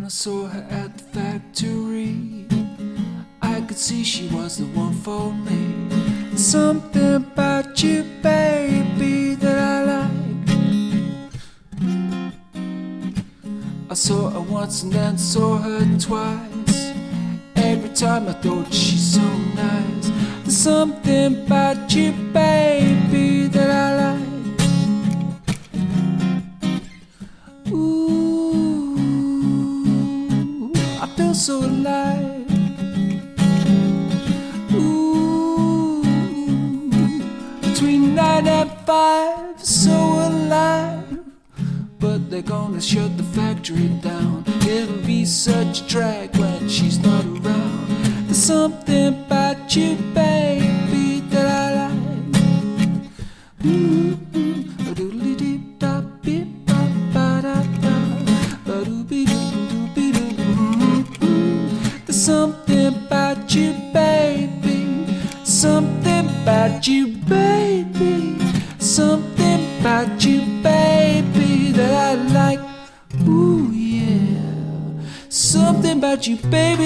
I saw her at the factory, I could see she was the one for me. There's something about you, baby, that I like. I saw her once and then saw her twice. Every time I thought she's so nice. There's something about you, baby, that I like. Ooh, I feel so alive. Ooh, between 9 and 5, so alive. But they're gonna shut the factory down. It'll be such a drag when she's not around. There's something about you, baby, that I like. Ooh, a doodly dee da beep ba ba da da, ba doo be doo be doo. There's something about you, baby. Something about you, baby. Something about you, baby, that I like. Ooh, yeah. Something about you, baby.